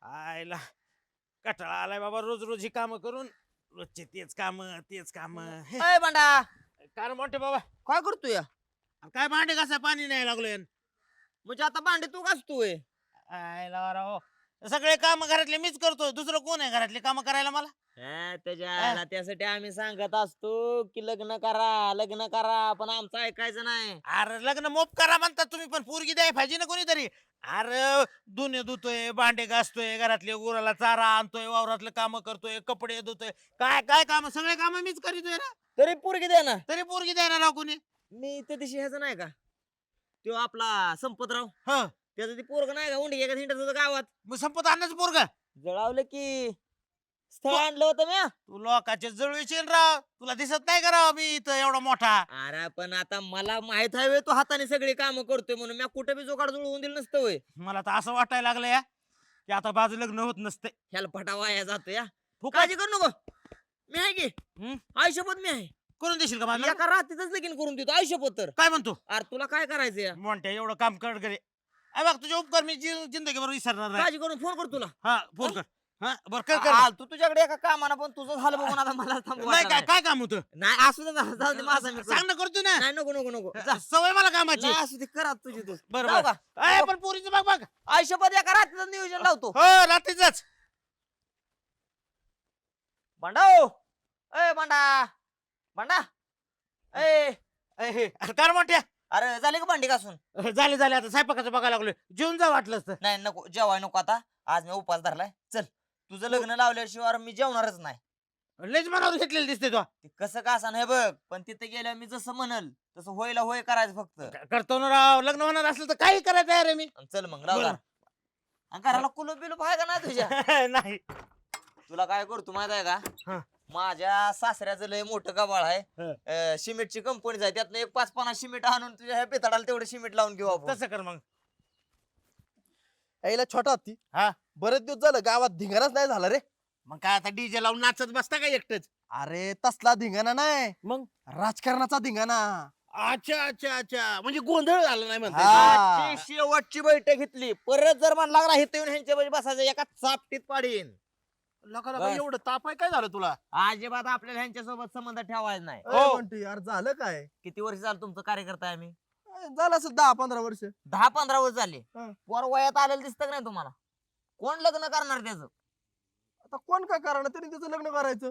आयला कटाळा आलाय बाबा रोज रोज ही काम करून रोजचे तेच काम अय बंडा काय मोठे बाबा काय करतोय काय भांडे कसा पाणी नाही लागलोय म्हणजे आता भांडे तू घासतोय आयला राव सगळे काम घरातले मीच करतोय दुसरं कोण आहे घरातले काम करायला मला त्यासाठी आम्ही सांगत असतो की लग्न करा पण आमचं ऐकायचं नाही. अरे लग्न मोप करा म्हणतात तुम्ही पण पोरगी द्याय पाहिजे ना कोणीतरी. अरे धुणे धुतोय भांडे घासतोय घरातले गुराला चारा आणतोय वावरातलं काम करतोय कपडे धुतोय काय काय काम सगळे काम मीच करीतोय ना तरी पोरगी दे ना. तरी पोरगी द्यायला राव कोणी. मी त्या दिवशी ह्याचं नाही का तो आपला संपतराव ह त्याचं ते पोरग नाही का उंडी एका हिंडत होतं गावात मग संपत आणच पोरग जळावलं की स्थळ आणलं होतं म्या. तू लोकांचे जळवीशील राव तुला दिसत नाही का राव मी इथं एवढा मोठा. अरे पण आता मला माहित आहे तो हाताने सगळी काम करतोय म्हणून मी कुठे बी जोगाड जुळवून दिलं नसतं होय. मला तर असं वाटायला लागलं या की आता माझं लग्न होत नसते. ह्याला फटा वाया जातो या फुकट काळजी करू नको मी आहे की हं? आयुष्यपत मी आहे. करून देशील का मला एका रात्रीतच लगीन करून देतो आयुष्यपत तर. काय म्हणतो अरे तुला काय करायचं या मोठ्या एवढं काम कर करे बघ तुझे उपकार मी जिंदगी बरोबर विसरणार नाही. काळजी करून फोन कर तुला. हा फोन कर. हा बर कर कर तू तुझ्याकडे एका कामाना पण तुझं झालं बघून आता मला थांबू नाही वाटलं काय नाही. काय काम होतं नाही असू दे ना जाऊ दे माझा मी सांग ना करतो ना नाही नको नको नको जा. सवय मला कामाची. नाही असू दे करा तुझी तू बरं जाऊ बरं का? अय, पण पोरीचं बघ बघ आयुष्यपत एका रात्रीचं नियोजन लावतो. हो रात्रीच भांडा ओ ए भांडा भांडा ए कर मोठ्या अरे झाले का भांडी घासून. झाले झाले आता स्वयंपाकाचं बघायला लागलोय जेवून जा वाटलंच तर. नाही नको जेवाय नको आता आज मी उपास धरलाय चल तुझं लग्न लावल्याशिवाय मी जेवणारच नाही. लयच मनावर घेतलेलं दिसते तो. ते कसं का असं नाही बघ पण तिथे गेल्यावर मी जसं म्हणल तसं होयला होय करायचं फक्त. करतो ना राव लग्न होणार असलं तर काही करायचं आहे रे मी. आणि चल मग लाव बरं. दार. आणि घराला कुलूप बिलूप आहे का नाही तुझ्या. नाही तुला काय करतो माहित आहे हा. का माझ्या सासऱ्याचं लय मोठं गबाळ आहे. हा. सिमेंटची कंपनी आहे त्यातनं एक 5-50 सिमेंट आणून तुझ्या ह्या पेताडाला तेवढं सिमेंट लावून घेऊ आपण. तसं कर मग. यायला छोटा हत्ती हा बरेच दिवस झालं गावात धिंगाणाच नाही झाला रे. मग काय आता डीजे लावून नाचत बसता का एकटच. अरे तसला धिंगाणा नाही मग राजकारणाचा धिंगाणा. अच्छा अच्छा अच्छा म्हणजे गोंधळ झाला नाही म्हणता. हा. आजची शेवटची बैठक घेतली परत जर म्हणला लागला इथं येऊन ह्यांच्या बरोबर बसायचं एका चापटीत पाडीन. लोकांना बस. एवढं ताप आहे काय झालं तुला. अजिबात आपल्याला ह्यांच्या सोबत संबंध ठेवायचा नाही. अरे म्हणतो यार झालं काय किती वर्ष झालं तुमचं कार्यकर्ता आहे आम्ही. झालं असं 10-15 वर्ष. 10-15 वर्ष झाले. हा. पोर वयात आलेलं दिसतं का नाही तुम्हाला. कोण लग्न करणार त्याचं. आता कोण काय करणार तरी त्याचं लग्न करायचं.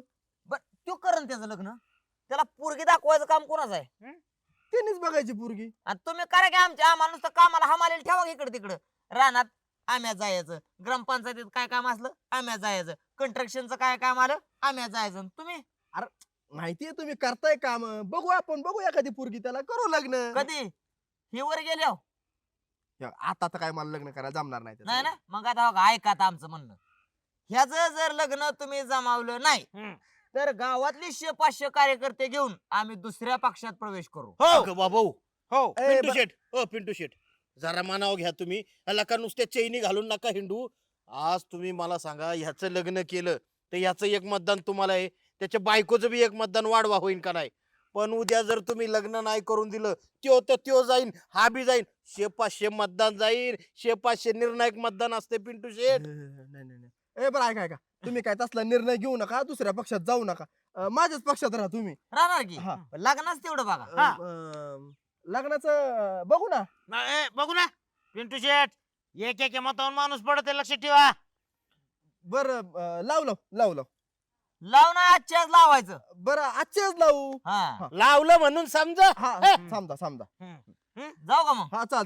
तो करण त्याचं लग्न त्याला पोरगी दाखवायचं काम कोणाचं आहे. त्यांनीच बघायची पोरगी. आणि तुम्ही करा की आम्हाला नुसतं कामाला हमालेला ठेवा इकडे तिकडं. रानात आम्ही जायचं ग्रामपंचायतीत काय काम असलं आम्ही जायचं कंस्ट्रक्शनचं काय काम आलं आम्ही जायचं. तुम्ही माहितीये तुम्ही करताय काम बघू आपण बघू एखादी पोरगी त्याला करू लग्न. कधी ही वर गेल्या आता तर काय मला लग्न करायला जमणार नाही त्याचं. नाही ना मग आता बघा ऐका आता आमचं म्हणणं. ह्याचं जर लग्न तुम्ही जमावलं नाही हम्म. तर गावातले 100-500 कार्यकर्ते घेऊन आम्ही दुसऱ्या पक्षात प्रवेश करू. हो बाबू हो ए, पिंटू शेट हो पिंटू शेट जरा मानाव घ्या तुम्ही ह्याला का नुसत्या चैनी घालून नका हिंडू. आज तुम्ही मला सांगा ह्याचं लग्न केलं तर ह्याचं एक मतदान तुम्हाला आहे त्याच्या बायकोचं बी एक मतदान वाढवा होईल का नाही. पण उद्या जर तुम्ही लग्न नाही करून दिलं त्यो जाईन हा बी जाईन 100-500 मतदान जाईल 100-500 निर्णायक मतदान असते पिंटू शेट. नाही नाही नाही. ए बरं ऐका तुम्ही काय तसला निर्णय घेऊ नका दुसऱ्या पक्षात जाऊ नका. माझ्याच पक्षात राहा तुम्ही. राहणार की हा. लग्नच तेवढं बघा. हा. लग्नाचं बघू ना. बघू ना पिंटू शेट एक एक मतावर माणूस पडत लक्ष ठेवा. बर लाव लाव ना आजच्याच लावायचं. बरं आजच्याच लावू. हा लावलं म्हणून समजा. हा हे. समजा जाऊ का मग. हा चला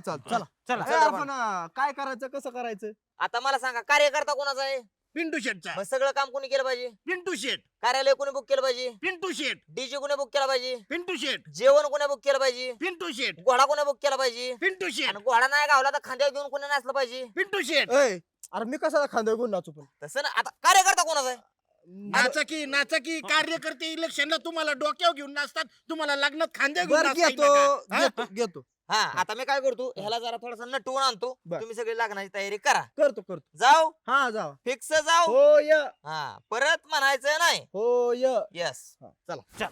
चला ए, आपण काय करायचं कसं करायचं. आता मला सांगा कार्यकर्ता कोणाचा आहे. पिंटू शेटचा मग सगळं काम कोणी केलं पाहिजे. पिंटू शेट कार्यालय कोणी बुक केलं पाहिजे. पिंटू शेट डीजे कोणी बुक केला पाहिजे. पिंटू शेट जेवण कोणी बुक केलं पाहिजे. पिंटू शेट घोडा कोणी बुक केला पाहिजे. पिंटू शेट आणि घोडा नाही गावला तर खांद्यावर घेऊन कोणी नाचलं पाहिजे. पिंटू शेट ए अरे मी कशाला खांद्यावर घेऊन नाचू पण. तसं ना आता कार्यकर्ता कोणाचा आहे. नाचकी कार्यकर्ते इलेक्शनला तुम्हाला डोक्यावर घेऊन नाचतात तुम्हाला लग्नात खांद्या घेऊन बरं नाचता येईना का? हा? घेतो हा आता मी काय करतो ह्याला जरा थोडासा नटवून आणतो. बर. तुम्ही सगळी लग्नाची तयारी करा. करतो जाऊ हा जावा. फिक्स जाऊ. हो य हा परत म्हणायचं नाही. हो य यस. चला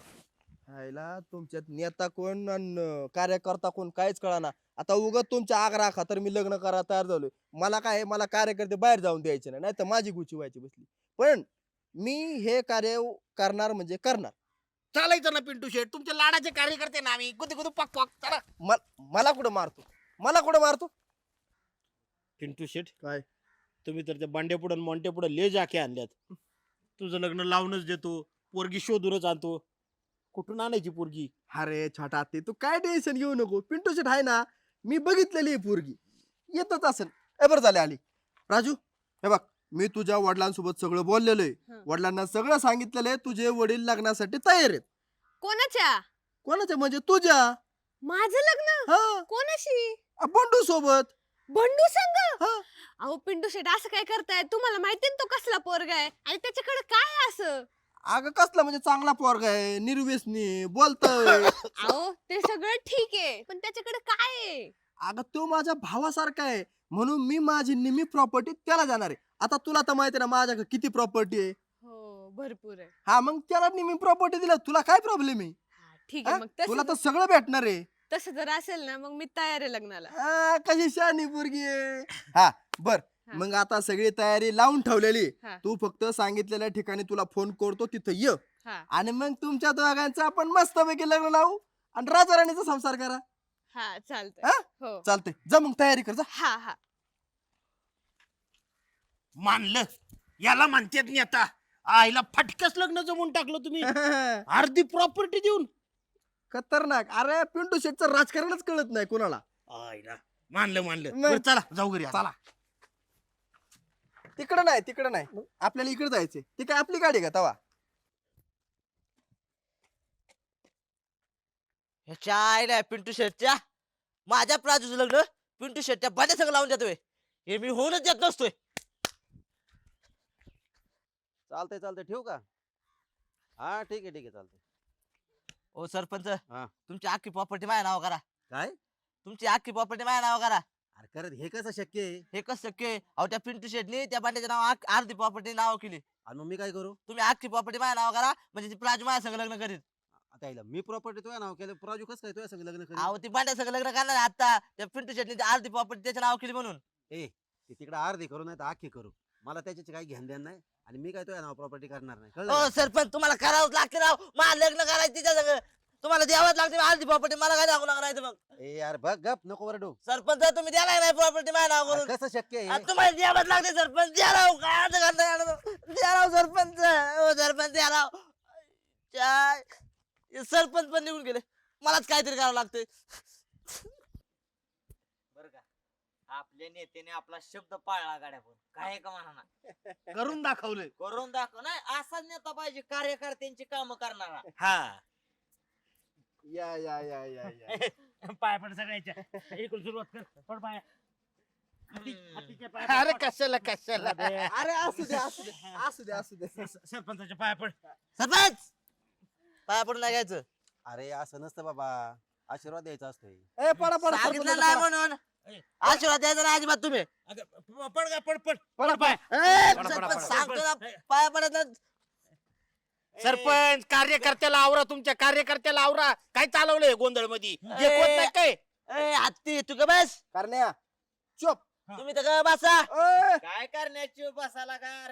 हायला तुमच्यात नेता कोण आणि कार्यकर्ता कोण काहीच कळाना. आता उगाच तुमच्या आग्रहा खातर मी लग्न करायला तयार झालोय. मला काय आहे, मला कार्यकर्ते बाहेर जाऊन द्यायचे नाही तर माझी गुची व्हायची बसली. पण मी हे कार्य करणार म्हणजे करणार. चालायचं ना पिंटू शेट, तुमचे लाडाचे कार्यकर्ते ना आम्ही. गुदू गुदू पक पक चला. मला कुठं मारतो, मला कुठं मारतो? पिंटू शेट, काय? तुम्ही तर त्या बांड्या पुढं मोंट्या पुढं ले जाके आणल्यात. तुझं लग्न लावूनच देतो, पोरगी शोधूनच आणतो. कुठून आणायची पोरगी? अरे छोटा ते तू काय टेन्शन घेऊ नको. पिंटू शेट आहे ना, मी बघितलेली आहे पोरगी, येतच असेल. बरं झाले आली. राजू हे बघ, मी तुझ्या वडिलांसोबत सगळं बोललेलो आहे. वडिलांना सगळं सांगितलेलं आहे. तुझे वडील लग्नासाठी तयार आहेत. कोणाच्या? कोणाच्या म्हणजे तुझ्या. माझं लग्न हा, कोणाशी? बंडू सोबत. बंडू संग? हा. अहो पिंटू शेट असं काय करताय? तुम्हाला माहिती ना तो कसला पोरगा आहे आणि त्याच्याकडे काय आहे असं? अगं कसला म्हणजे चांगला पोरगा आहे, निर्व्यसनी बोलतोय. अहो ते सगळं ठीक आहे पण त्याच्याकडे काय आहे? अगं तो माझ्या भावासारखा आहे म्हणून मी माझी निम्मी प्रॉपर्टी त्याला जाणार आहे. आता तुला तर माहिती आहे ना माझ्याकडे किती प्रॉपर्टी आहे. हो भरपूर आहे. हा मग त्याला निम्मी प्रॉपर्टी दिला, तुला काय प्रॉब्लेम आहे? हा, ठीक हा? आहे मग तुला तर तसं सगळं भेटणार आहे. तसं जर असेल ना मग मी तयार आहे लग्नाला. कशी शहाणी पोरगी आहे. हा बर, हा. मग आता सगळी तयारी लावून ठेवलेली. हा. तू फक्त सांगितलेल्या ठिकाणी तुला फोन करतो, तिथं ये. हा आणि मग तुमच्या दोघांचं आपण मस्तपैकी लग्न लावू आणि राजा राणीचा संसार करा. हा चालतंय. हा? हो चालतंय, जा मग तयारी कर जा. हा हा मानलं, याला म्हणतात नेता. आईला फटकस लग्न जमून टाकलं तुम्ही. अर्धी प्रॉपर्टी देऊन. खतरनाक. अरे पिंटू शेटचं राजकारणच कळत नाही कोणाला. आईला मानलं मानलं. मग- बरं, चला जाऊ घरी आता. चला. तिकडं नाही आपल्याला इकडे जायचंय. ती काय आपली गाडी आहे का तवा? ह्याच्या आईला पिंटू शेटच्या माझ्या प्राजूचं लग्न पिंटू शेटच्या बांड्या सगळं लावून देतोय. हे मी होऊनच देत नसतोय. चालतंय चालतंय, ठेवू का? हा ठीक आहे चालतंय. ओ सरपंच, हा. तुमची अख्खी प्रॉपर्टी माझ्या नाव करा. काय? तुमची अख्खी प्रॉपर्टी माझ्या नाव करा. अरे करत हे कसं शक्य आहे? हे कसं शक्य आहे? अहो त्या पिंटू शेटनी त्या बांड्याच्या नाव अर्धी प्रॉपर्टी नाव केली. आणि मग मी काय करू? तुम्ही अख्खी प्रॉपर्टी माझ्या नाव करा म्हणजे ती प्राजू माझ्या संग लग्न करीत. आता यायला मी प्रॉपर्टी तुझ्या नाव केलं, प्राजू कसं काय तुझ्या संग लग्न करेल? अहो ती बांड्या संग लग्न करणार आहे आता. त्या पिंटू शेटनी ती अर्धी प्रॉपर्टी त्याच्या नाव केली म्हणून. ती तिकडे अर्धी करू नाही तर आखी करू, मला त्याच्याची काही घेण देण नाही. आणि मी काय तुझ्या नाव प्रॉपर्टी करणार नाही, कळलं ओ का? सरपंच, तुम्हाला करावंच लागते राव. मला लग्न करायचं तिच्या संग. तुम्हाला द्यावंच लागते अर्धी प्रॉपर्टी. मला काय दाखवू लागणार मग? ए यार बघ गप, नको वरडू. सरपंच तुम्ही द्यायला नाही प्रॉपर्टी माझ्या नाव अरे करून. कसं शक्य आहे? आता तुम्हाला द्यावंच लागते सरपंच. द्या राव, काय अर्थ करता द्या राव सरपंच. ओ सरपंच द्या राव. हे सरपंच पण निघून गेले, मलाच काहीतरी करावं लागतंय. बर का, आपल्या नेत्याने आपला शब्द पाळला गाड्या पण काय का म्हणा करून दाखवलंय. करून दाखव. नाही असाच नेता पाहिजे, कार्यकर्त्यांची कामं करणारा. हा. या या या या या. पाय पड सगळ्याच्या इकडून सुरुवात कर. पड पाय. हातीच्या पाय पड. अरे कशाला कशाला. अरे असू दे असू दे असू दे असू दे. सरपंचाच्या पाय पड. सरपंच पाया पडून नाही घ्यायचं. अरे असं नसतं बाबा, आशीर्वाद द्यायचा असतोय. ए पडा पडा सांगितलं नाही म्हणून आशीर्वाद द्यायचा नाही अजिबात तुम्ही. अगं, पड का पड पड पडा पाय. ए, पडा, सरपंच पडा. सांगतो ना पाया पडत. सरपंच, कार्यकर्त्याला आवरा, तुमच्या कार्यकर्त्याला आवरा. काय चालवलंय गोंधळ मध्ये? काय? ए हत्ती तू का बस. करण्या चुप. तुम्ही तर का बसा. ए, काय करण्याची बसाला का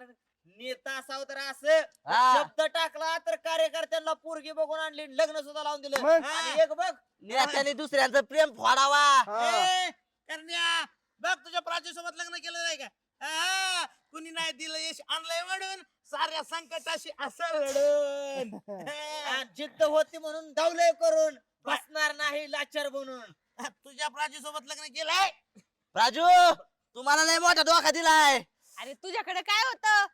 नेता असावं तर असं हा. शब्द टाकला तर कार्यकर्त्यांना पोरगी बघून आणली, लग्न सुद्धा लावून दिलं. मग? आणि एक बघ नेत्याने दुसऱ्यांचं प्रेम फोडावा. हा. ए, करण्या बघ तुझ्या प्राची सोबत लग्न केलं नाही का? हा, कुणी नाही दिलं यश आणलंय म्हणून साऱ्या संकटाशी असं लढून. आणि जिद्द होती म्हणून धावलंय करून बसणार नाही लाचार बनून. तुझ्या प्राची सोबत लग्न केलंय. राजू, तुम्हाला लय मोठा धोका दिलाय. अरे तुझ्याकडे काय होतं?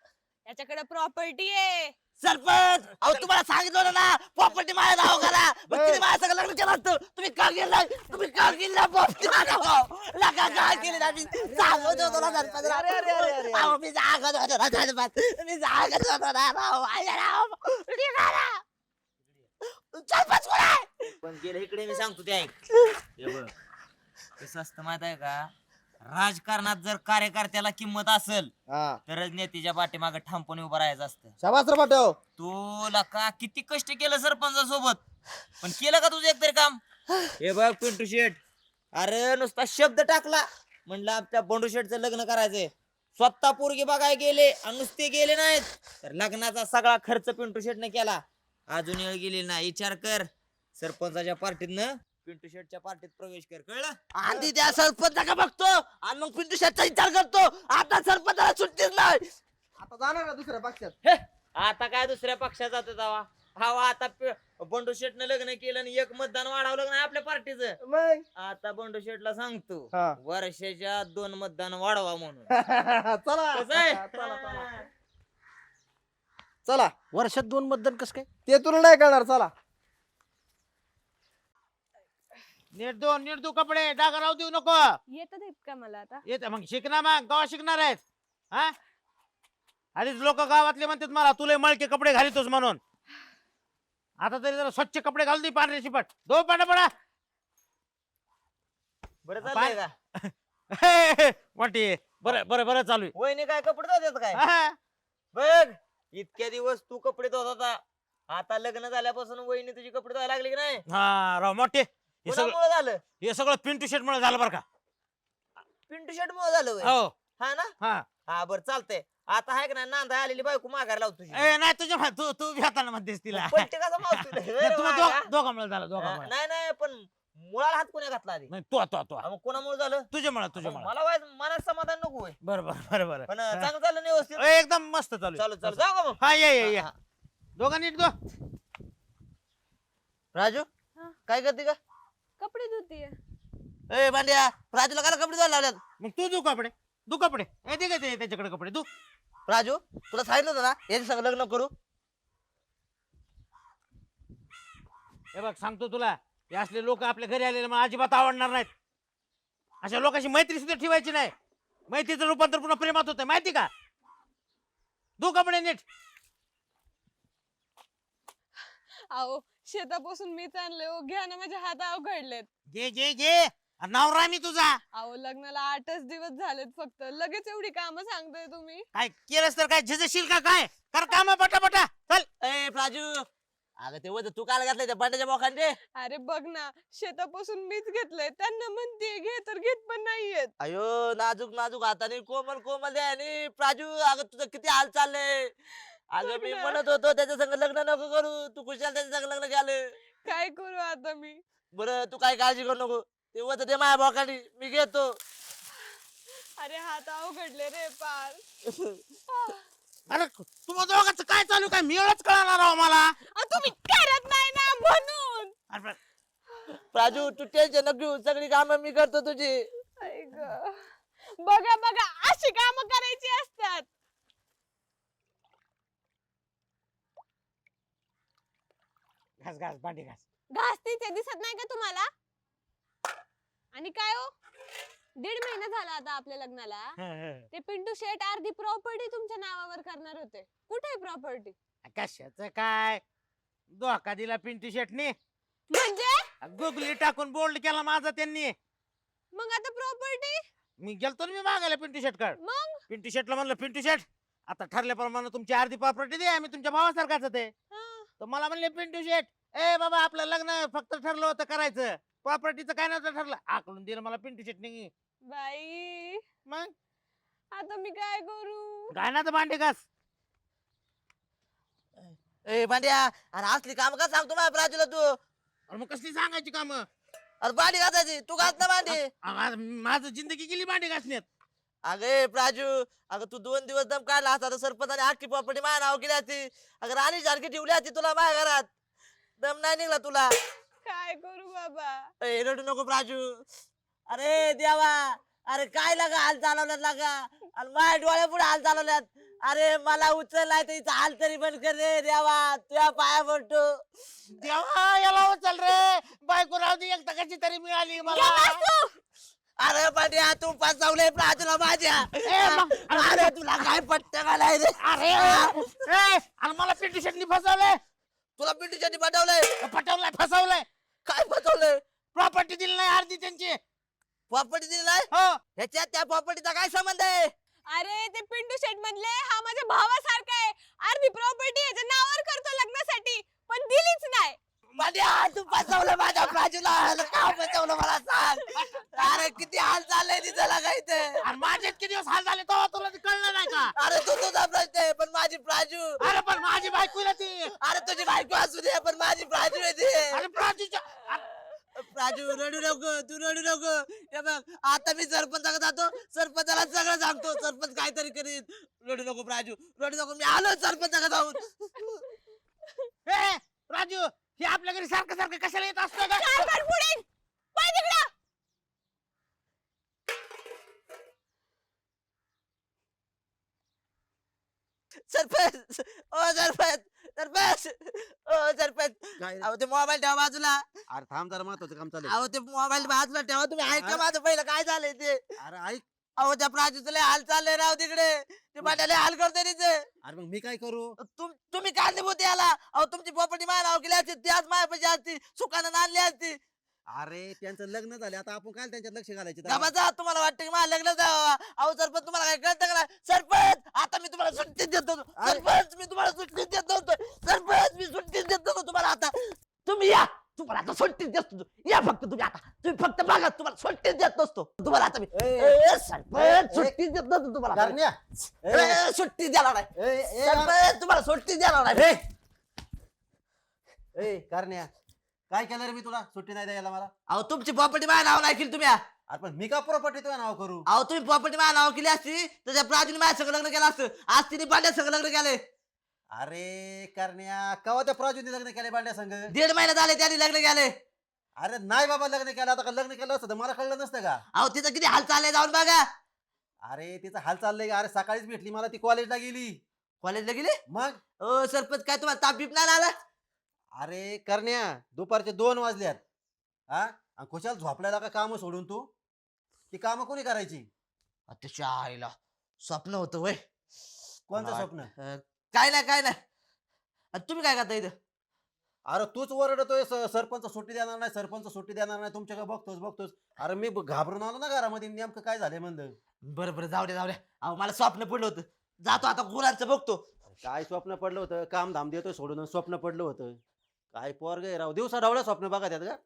त्याच्याकडे प्रॉपर्टी आहे. सरपंच, अहो तुम्हाला सांगितलं ना प्रॉपर्टी माझ्या नाव करा. मग तिने माझ्या सगळं लग्न केलं असतं. तुम्ही का केलं नाही? तुम्ही का केलं नाही प्रॉपर्टी माझ्या नाव? लका काय केली नाही? मी सांगत होतो ना सरपंच. अरे, अरे, अरे, अरे. अहो, मी सांगत होतो ना सरपंच. मी सांगत होतो ना राव. माझ्या नाव. निघाला. सरपंच कोण आहे? पण गेलं इकडे मी सांगतो ते ऐक. हे बघ, कसं असतं माहित आहे का, राजकारणात जर कार्यकर्त्याला किंमत असेल हा. तरच नेत्याच्या पाठीमागे ठामपणे उभं राहायचं असतं. शाबास रे पाठव. तो लका किती कष्ट केलं सरपंचासोबत, पण केलं का तुझं एकतरी काम? हे बघ पिंटू शेट, अरे नुसता शब्द टाकला म्हणलं आमच्या बंडू शेटचं लग्न करायचंय, स्वतः पोरगी बघायला गेले आणि नुसते गेले नाहीत तर लग्नाचा सगळा खर्च पिंटू शेटने केला. अजून वेळ गेली नाही, विचार कर. सरपंचाच्या पार्टीतनं पिंटू शेटच्या पार्टीत प्रवेश कर, कळलं? आधी त्या सरपंच का बघतो आणि मग पिंटू शेटचा विचार करतो. आता सरपंचाला सुट्टीच नाही. आता जाणार ना दुसऱ्या पक्षात. हे, आता काय दुसऱ्या पक्षात जातो जावा? आता बंडू शेटनं लग्न केलं आणि एक मतदान वाढवलं नाही आपल्या पार्टीचं. मग आता बंडू शेटला सांगतो हा. वर्षाच्या 2 मतदान वाढवा म्हणून. चला कसं आहे? चला, चला. चला वर्षात 2 मतदान कसं काय? ते तुला नाही कळणार. चला नीट दो कपडे, डागा राहू देऊ नको. येतात आहेत का मला आता? येत मग शिकणार, मग गावात शिकणार आहेत. हा आधीच लोक गावातले म्हणतात मला तुला मळके कपडे घालितोस म्हणून. आता तरी जरा स्वच्छ कपडे घालून दे, पांढरे शिपट दो पडा पडा. बरं चाललंय का? वाटी बरं बरं बरं चालू आहे. वहिनी काय कपडे धुतात काय? हा. बघ, इतक्या दिवस तू कपडे धुत होता, आता लग्न झाल्यापासून वहिनी तुझी कपडे धुवायला लागली की नाही? हा राव मोठे, हे सगळं कोणामुळे झालं? हे सगळं पिंटू शेट मुळे झालं बरं का. पिंटू शेट मुळे झालं होय? हो हा ना. हा. हा बरं चालतंय. आता आहे का नाही नांदा आलेली बायको माघार लावतो तुझी. ए नाही तुझ्या तू भेटायला म्हणतेस तिला. पलटी कसा मारतोय? नाही, रे तुम्हा वागा. दोघांमुळे झालं, दोघांमुळे. नाही नाही, पण मुळाला हात कोणी घातला आधी? नाही तू हा, मग कोणामुळे झालं? तुझ्यामुळे मला मनात समाधान नको होय. बरं बरं बरं बरं. पण चांगलं चाललं नाही व्यवस्थित? एकदम मस्त चालू आहे. चालू चालू जाऊ का मग? हा ये हा, हा. दोघं नीट दो. राजू हा. काय करते का? कपडे धुतीये. ए भांड्या, राजूला काय कपडे धुवायला लावल्यात? मग तू दू कपडे ए दे काय त्याच्याकडे कपडे तू. राजू तुला सांगितलं होतं ना याच्या संग लग्न करू. हे बघ सांगतो तुला, हे असले लोक आपल्या घरी आलेले मला अजिबात आवडणार नाहीत. अशा लोकांशी मैत्री सुद्धा ठेवायची नाही. मैत्रीचं रूपांतर पुन्हा प्रेमात होत माहिती का. दू कपडे नीट. अहो शेतापासून मीच आणले हो, घ्या ना, माझे हात अवघडलेत. घे घे घे. नवरा मी तुझा. अहो लग्नाला 8च दिवस झालेत फक्त, लगेच एवढी कामं सांगताय तुम्ही? काय केलंस तर काय झिजशील का काय. कर काम पटापटा चल. ए राजू अगं ते वजन तू काय घातलंय त्या भांड्याच्या बोखांडे? अरे बघ ना, शेतापासून मीच घेतलंय, त्यांना म्हणते घे तर घेत पण नाहीयेत. अयो नाजूक नाजूक हाताने कोमल कोमल द्या आणि प्राजू अगं तुझं किती हाल चाललंय. अगं मी बघ ना. म्हणत होतो त्याच्या संग लग्न नको करू, तू कुशाल त्याच्या संग लग्न केलं. काय करू आता मी? बरं तू काय काळजी करू नको, ते वजन ते माझ्या बोखांडी मी घेतो. अरे हात अवघडले रे पार. अरे तुम्हा दोघांचं काय चालू काय मिळच कळणार राव मला. अहो, तुम्ही करत नाही ना म्हणून. अरे प्राजू तू टेन्शन नको घेऊ, सगळी कामं मी करतो तुझी. आई गं. बघा बघा, अशी कामं करायची असतात. घास घास भांडी घास. घासतीच दिसत नाही का तुम्हाला? आणि काय हो, 1.5 महिना झाला आता आपल्या लग्नाला. ते पिंटू शेट अर्धी प्रॉपर्टी तुमच्या नावावर करणार होते, कुठे आहे प्रॉपर्टी? कशाच काय धोका दिला पिंटू शेटनी. म्हणजे गुगली टाकून बोल्ड केला माझा त्यांनी. मग आता प्रॉपर्टी मी गेलतो ना मी मागायला पिंटू शेट कड. मग पिंटू शेटला म्हणलं पिंटू शेट आता ठरल्याप्रमाणे तुमची अर्धी प्रॉपर्टी दे, आम्ही तुमच्या भावासारखाच ते. हा. तर मला म्हणले पिंटू शेट ए बाबा आपलं लग्न फक्त ठरलं होतं करायचं, प्रॉपर्टीचं काय नव्हतं ठरलं. आकलून दिलं मला पिंटू शेटनी. बाई, मग आता मी काय करू? गायनाचं भांडे घास. ए भांड्या अरे असली काम का सांगतो माझ्या प्राजूला तू? अरे मग कसली सांगायची काम. अरे भांडी घासायची, तू घास ना भांडी. माझं जिंदगी गेली भांडे घासण्यात. अगे प्राजू अगं तू 2 दिवस दम काढला असता तर सरपंचाने अख्खी प्रॉपर्टी माझ्या नाव केली असती. अगं राणी सारखी ठेवली असती तुला माझ्या घरात, दम नाही निघला तुला. काय करू बाबा? ए रडू नको प्राजू. अरे देवा, अरे काय लागा हाल चालवल्यात लागा, आणि माझ्या डोळ्या पुढे हाल चालवल्यात. अरे मला उचललाय तर इथं हाल तरी बंद कर रे देवा, तुझ्या पाया पडतो. देवा याला उचल रे, बायको राहू दे एकटा कशी तरी मिळाली मला. अरे पांड्या तू फसवले प्राजूला माझ्या. मग- अरे तुला काय पट्ट घालाय रे. अरे आणि मला पिंटू शेटनी फसवलंय, तुला पिंटूच्या पाठवलंय. पटवलंय, फसवलंय. काय फसवलंय? प्रॉपर्टी दिली नाही अर्धी त्यांची. प्रॉपर्टी दिलाय हो ह्याच्यात त्या प्रॉपर्टीचा काय संबंध आहे? अरे ते पिंटू शेट म्हणले हा माझ्या भावासारखा आहे, अर्धी प्रॉपर्टी याच्या नावावर करतो लग्नासाठी, पण दिलीच नाही. पांड्या तू फसवलं माझ्या प्राजूला का फसवलं मला सांग अरे किती हाल चाललंय तिचं लागायचं आणि माझे किती दिवस हाल झाले तेव्हा तुला ते कळलं नाही का अरे तू तुझा प्रश्न आहे पण माझी प्राजू अरे पण माझी बायको आहे ना ती अरे तुझी बायको असू दे पण माझी प्राजू आहे ती अरे प्राजूच्या प्राजू रडू नको तू रडू नको हे बघ आता मी सरपंचाकडे जातो सरपंचाला सगळं सांगतो सरपंच काहीतरी करीत रडू नको प्राजू रडू नको मी आलो सरपंचाकडे जाऊन ए, राजू हे आपल्या घरी सारखं सारखं कशाला येत असतं का कारभार पुढे पाय तिकडं. सरपंच ओ सरपंच सरपंच ओ सरपंच काय अहो ते मोबाईल ठेवा बाजूला अरे थांब जरा महत्वाचं काम चालू अहो ते मोबाईल बाजूला ठेवा तुम्ही ऐका माझं पहिलं काय झालंय ते अरे ऐक अहो त्या प्राजूचं लय हाल चाललंय राव तिकडे ते पाट्याला हाल करतोय तिथे अरे मग मी काय करू तुम्ही कारणीभूत याला अहो तुमची प्रॉपर्टी माझ्या नाव केली असती त्याच माझ्यापाशी असती सुखानं आणली असती अरे त्यांचं लग्न झाले आता आपण काय त्यांच्यात लक्ष घालायचे गप्पा जा तुम्हाला वाटतं की मला लग्न जावं अहो सरपंच तुम्हाला काय कळतं का नाही? सरपंच आता मी तुम्हाला सुट्टीच देतो सरपंच मी तुम्हाला सुट्टीच देत नव्हतो सरपंच मी सुट्टीच देत नव्हतो तुम्हाला आता तुम्ही या तुम्हाला आता सुट्टीच देतो या फक्त तुम्ही आता तुम्ही फक्त बघा तुम्हाला सुट्टीच देत नसतो तुम्हाला आता मी सरपंच सुट्टीच देत नव्हतो तुम्हाला करण्या सुट्टीच द्याला नाही सरपंच तुम्हाला सुट्टीच द्याला नाही ए करण्या काय केलं रे मी तुला सुट्टी नाही द्यायला मला अहो तुमची प्रॉपर्टी माझ्या नाव नाही केली तुम्ही अरे पण मी का प्रॉपर्टी तुझ्या नाव करू अहो तुम्ही प्रॉपर्टी माझ्या नाव केली असती त्याच्या प्राजूने माझ्या सगळं लग्न केलं असतं आज तिने पांड्या सगळं लग्न केलंय अरे करण्या कवा त्या प्राजूने लग्न केले बांड्या संघ 1.5 महिना झाले त्यांनी लग्न केलंय अरे नाही बाबा लग्न केलं आता का लग्न केलं असतं तर मला कळलं नसतं का अहो तिचं किती हाल चाललंय जाऊन बघा अरे तिचं हाल चाललंय का? अरे सकाळीच भेटली मला ती कॉलेजला गेली कॉलेजला गेले मग ओ सरपंच काय तुम्हाला ताप बीप नाही आला अरे करण्या दुपारचे 2 वाजल्यात हा आणि खुशाल झोपल्याला का काम सोडून तू ती काम कोणी करायची त्याच्या आईला स्वप्न होतं वय कोणतं स्वप्न काय नाही काय नाही आणि तुम्ही काय करता इथं अरे तूच ओरडतोय सरपंच सुट्टी देणार नाही सरपंच सुट्टी देणार नाही तुमच्याकडे बघतोस अरे मी घाबरून आलो ना घरामध्ये नेमकं काय झालंय म्हणलं बरं बरं जाऊ दे अहो मला स्वप्न पडलं होतं जातो आता गुरांचं बघतो काय स्वप्न पडलं होतं काम धाम देतोय सोडून स्वप्न पडलं होतं काय पोरग राव दिवसा ढवळ्या स्वप्न बघा त्यात का